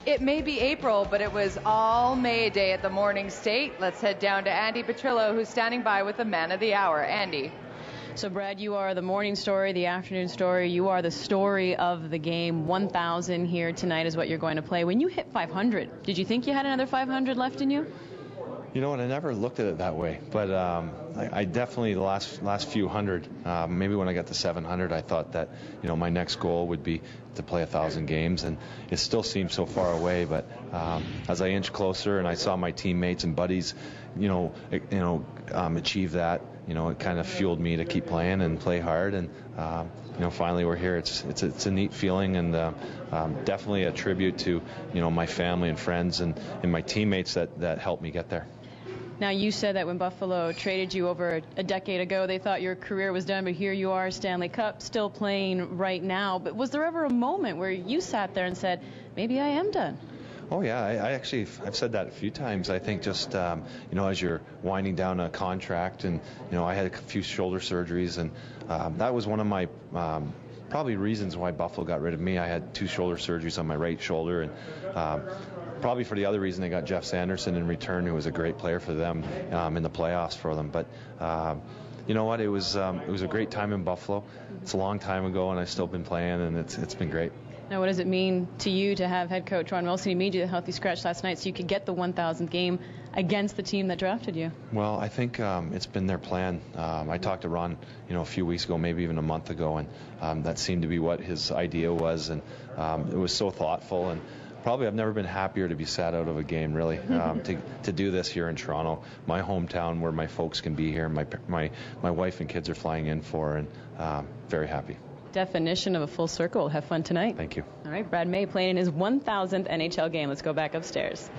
It may be April, but it was all May Day at the Morning State. Let's head down to Andi Petrillo, who's standing by with the man of the hour. Andi. So, Brad, you are the morning story, the afternoon story. You are the story of the game. 1,000 here tonight is what you're going to play. When you hit 500, did you think you had another 500 left in you? You know what? I never looked at it that way, but I definitely the last few hundred. Maybe when I got to 700, I thought that my next goal would be to play 1,000 games, and it still seems so far away. But as I inched closer and I saw my teammates and buddies, achieve that, it kind of fueled me to keep playing and play hard. And finally we're here. It's a neat feeling, and definitely a tribute to my family and friends and my teammates that helped me get there. Now, you said that when Buffalo traded you over a decade ago, they thought your career was done, but here you are, Stanley Cup, still playing right now. But was there ever a moment where you sat there and said, maybe I am done? Oh, yeah. I've said that a few times. I think just, as you're winding down a contract, and, I had a few shoulder surgeries, and that was one of my probably reasons why Buffalo got rid of me. I had 2 shoulder surgeries on my right shoulder, and probably for the other reason they got Jeff Sanderson in return, who was a great player for them in the playoffs for them. But you know what? It was a great time in Buffalo. It's a long time ago, and I've still been playing, and it's been great. Now, what does it mean to you to have head coach Ron Wilson? He made you a healthy scratch last night so you could get the 1,000th game against the team that drafted you. Well, I think it's been their plan. I talked to Ron, a few weeks ago, maybe even a month ago, and that seemed to be what his idea was, and it was so thoughtful. And probably I've never been happier to be sat out of a game, really, to do this here in Toronto, my hometown, where my folks can be here, my wife and kids are flying in for, and very happy. Definition of a full circle. Have fun tonight. Thank you. All right, Brad May playing in his 1,000th NHL game. Let's go back upstairs.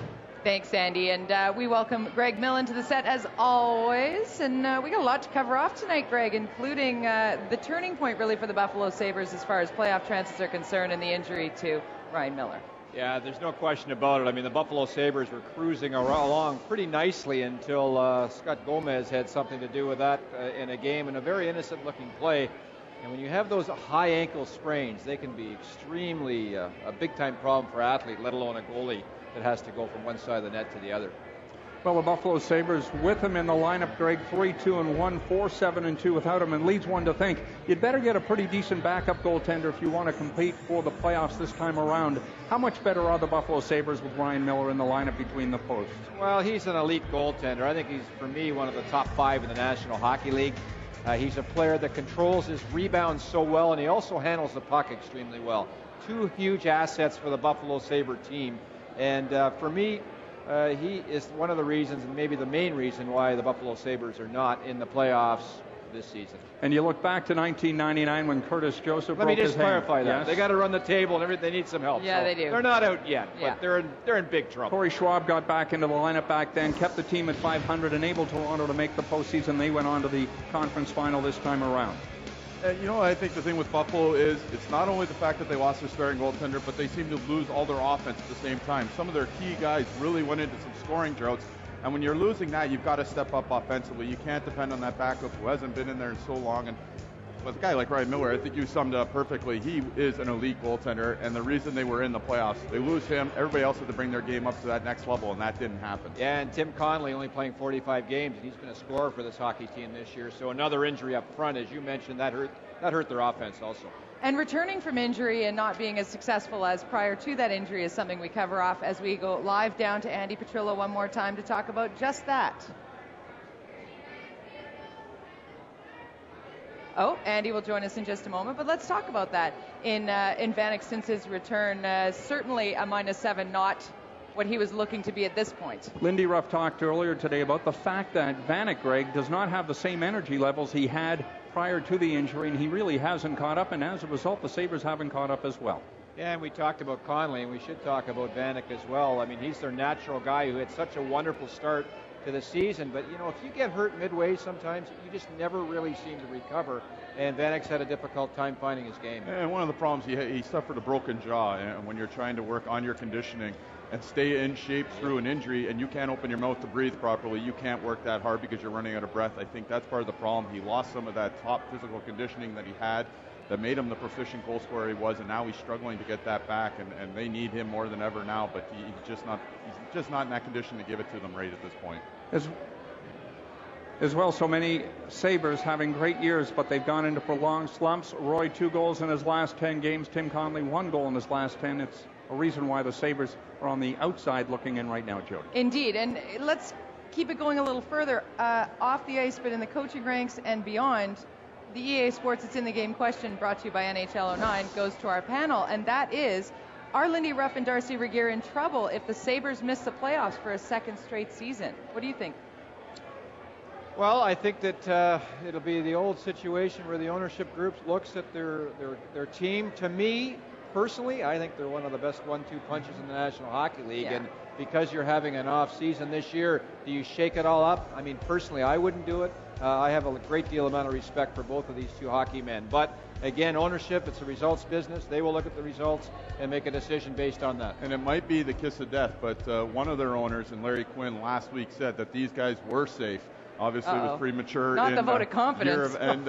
Thanks, Andi. And we welcome Greg Millen to the set as always. And we got a lot to cover off tonight, Greg, including the turning point really for the Buffalo Sabres as far as playoff chances are concerned, and the injury to Ryan Miller. Yeah, there's no question about it. I mean, the Buffalo Sabres were cruising along pretty nicely until Scott Gomez had something to do with that in a game, and a very innocent-looking play. And when you have those high ankle sprains, they can be extremely a big-time problem for an athlete, let alone a goalie that has to go from one side of the net to the other. Well, the Buffalo Sabres with him in the lineup, Greg, 3-2-1, 4-7-2 without him, and leads one to think you'd better get a pretty decent backup goaltender if you want to compete for the playoffs this time around. How much better are the Buffalo Sabres with Ryan Miller in the lineup between the posts? Well, he's an elite goaltender. I think he's, for me, one of the top 5 in the National Hockey League. He's a player that controls his rebounds so well, and he also handles the puck extremely well. 2 huge assets for the Buffalo Sabre team. And for me, he is one of the reasons, and maybe the main reason, why the Buffalo Sabres are not in the playoffs this season. And you look back to 1999 when Curtis Joseph broke his hand. Let me just clarify that. Yes. They got to run the table and everything. They need some help. Yeah, so they do. They're not out yet, Yeah. but they're in big trouble. Corey Schwab got back into the lineup back then, kept the team at 500, enabled Toronto to make the postseason. They went on to the conference final this time around. I think the thing with Buffalo is it's not only the fact that they lost their starting goaltender, but they seem to lose all their offense at the same time. Some of their key guys really went into some scoring droughts, and when you're losing that, you've got to step up offensively. You can't depend on that backup who hasn't been in there in so long. And with a guy like Ryan Miller, I think you summed it up perfectly. He is an elite goaltender, and the reason they were in the playoffs, they lose him, everybody else had to bring their game up to that next level, and that didn't happen. Yeah, and Tim Connolly only playing 45 games, and he's been a scorer for this hockey team this year. So another injury up front, as you mentioned, that hurt their offense also. And returning from injury and not being as successful as prior to that injury is something we cover off as we go live down to Andi Petrillo one more time to talk about just that. Oh, Andi will join us in just a moment, but let's talk about that. In Vanek, since his return, certainly a -7, not what he was looking to be at this point. Lindy Ruff talked earlier today about the fact that Vanek, Greg, does not have the same energy levels he had prior to the injury, and he really hasn't caught up, and as a result, the Sabres haven't caught up as well. Yeah, and we talked about Conley, and we should talk about Vanek as well. I mean, he's their natural guy who had such a wonderful start to the season, but if you get hurt midway sometimes, you just never really seem to recover, and Vanek's had a difficult time finding his game. And one of the problems, he suffered a broken jaw, and when you're trying to work on your conditioning and stay in shape through an injury, and you can't open your mouth to breathe properly, you can't work that hard because you're running out of breath. I think that's part of the problem. He lost some of that top physical conditioning that he had, that made him the proficient goal scorer he was, and now he's struggling to get that back, and they need him more than ever now, but he's just not in that condition to give it to them right at this point. As well, so many Sabres having great years, but they've gone into prolonged slumps. Roy, 2 goals in his last 10 games. Tim Connolly, 1 goal in his last 10. It's a reason why the Sabres are on the outside looking in right now, Jody. Indeed, and let's keep it going a little further off the ice, but in the coaching ranks and beyond. The EA Sports It's in the Game question, brought to you by NHL 09, goes to our panel, and that is, are Lindy Ruff and Darcy Regier in trouble if the Sabres miss the playoffs for a second straight season? What do you think? Well, I think that it'll be the old situation where the ownership group looks at their team. To me, personally, I think they're one of the best 1-2 punches in the National Hockey League, and because you're having an off season this year, do you shake it all up? I mean, personally, I wouldn't do it. I have a great deal amount of respect for both of these 2 hockey men. But again, ownership, it's a results business. They will look at the results and make a decision based on that. And it might be the kiss of death, but one of their owners, and Larry Quinn, last week said that these guys were safe. Obviously, it was premature. Not the vote of confidence. Year of end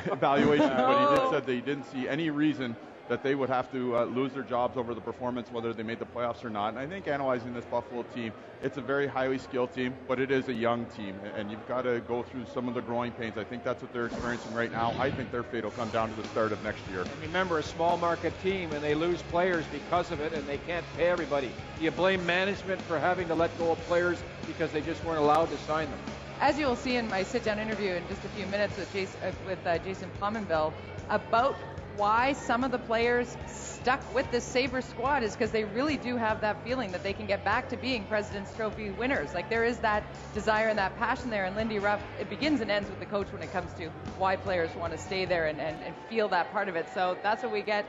evaluation, but he did said that he didn't see any reason that they would have to lose their jobs over the performance, whether they made the playoffs or not. And I think analyzing this Buffalo team, it's a very highly skilled team, but it is a young team, and you've got to go through some of the growing pains. I think that's what they're experiencing right now. I think their fate will come down to the start of next year. And remember, a small market team, and they lose players because of it, and they can't pay everybody. Do you blame management for having to let go of players because they just weren't allowed to sign them? As you'll see in my sit-down interview in just a few minutes with Jason Pominville, about why some of the players stuck with this Sabres squad is because they really do have that feeling that they can get back to being President's Trophy winners. Like, there is that desire and that passion there, and Lindy Ruff, it begins and ends with the coach when it comes to why players want to stay there and feel that part of it. So that's what we get.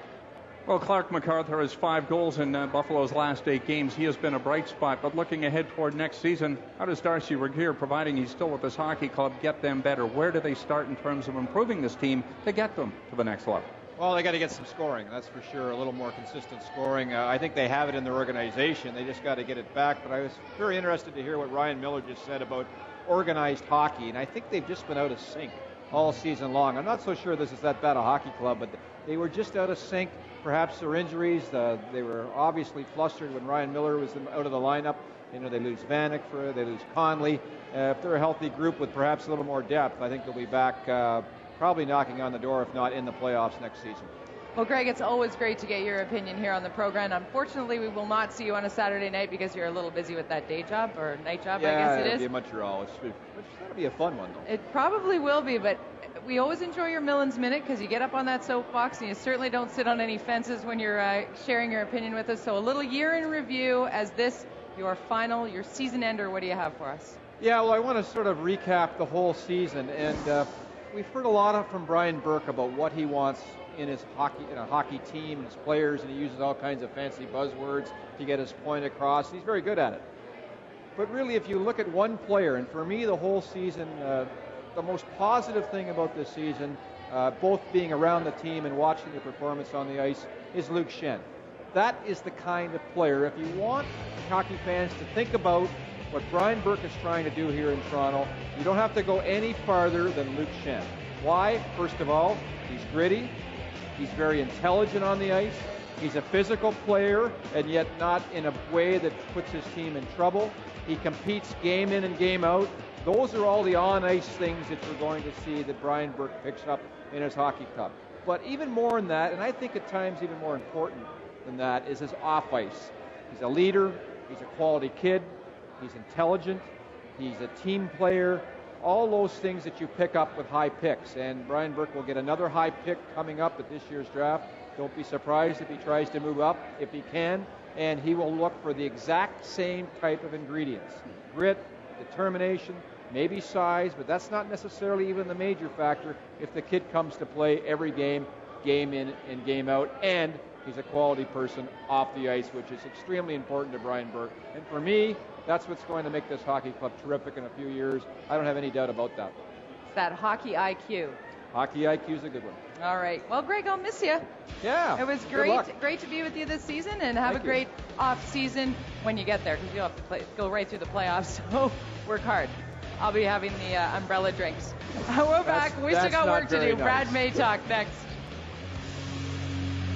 Well, Clark MacArthur has 5 goals in Buffalo's last 8 games. He has been a bright spot, but looking ahead toward next season, how does Darcy Regier, providing he's still with this hockey club, get them better? Where do they start in terms of improving this team to get them to the next level? Well, they got to get some scoring, that's for sure, a little more consistent scoring. I think they have it in their organization. They just got to get it back. But I was very interested to hear what Ryan Miller just said about organized hockey, and I think they've just been out of sync all season long. I'm not so sure this is that bad a hockey club, but they were just out of sync. Perhaps their injuries, they were obviously flustered when Ryan Miller was out of the lineup. You know, they lose Vanek, they lose Conley. If they're a healthy group with perhaps a little more depth, I think they'll be back probably knocking on the door, if not in the playoffs next season. Well, Greg, it's always great to get your opinion here on the program. Unfortunately, we will not see you on a Saturday night because you're a little busy with that day job or night job, I guess it is. Yeah, it'll be in Montreal. That'll be a fun one, though. It probably will be, but we always enjoy your Millen's Minute because you get up on that soapbox and you certainly don't sit on any fences when you're sharing your opinion with us. So a little year in review as this, your season ender. What do you have for us? Yeah, well, I want to sort of recap the whole season, and we've heard a lot from Brian Burke about what he wants in a hockey team and his players, and he uses all kinds of fancy buzzwords to get his point across. He's very good at it. But really, if you look at one player, and for me, the whole season, the most positive thing about this season, both being around the team and watching the performance on the ice, is Luke Schenn. That is the kind of player, if you want hockey fans to think about what Brian Burke is trying to do here in Toronto, you don't have to go any farther than Luke Schenn. Why? First of all, he's gritty. He's very intelligent on the ice. He's a physical player, and yet not in a way that puts his team in trouble. He competes game in and game out. Those are all the on-ice things that you're going to see that Brian Burke picks up in his hockey club. But even more than that, and I think at times even more important than that, is his off-ice. He's a leader. He's a quality kid. He's intelligent. He's a team player. All those things that you pick up with high picks. And Brian Burke will get another high pick coming up at this year's draft. Don't be surprised if he tries to move up, if he can. And he will look for the exact same type of ingredients. Grit, determination, maybe size, but that's not necessarily even the major factor if the kid comes to play every game, game in and game out. And he's a quality person off the ice, which is extremely important to Brian Burke. And for me, that's what's going to make this hockey club terrific in a few years. I don't have any doubt about that. It's that hockey IQ. Hockey IQ is a good one. All right. Well, Greg, I'll miss you. Yeah. It was great to be with you this season, and have a great off season when you get there, because you'll have to go right through the playoffs. So work hard. I'll be having the umbrella drinks. We're back. We still got work to do. Nice. Brad Maytalk next.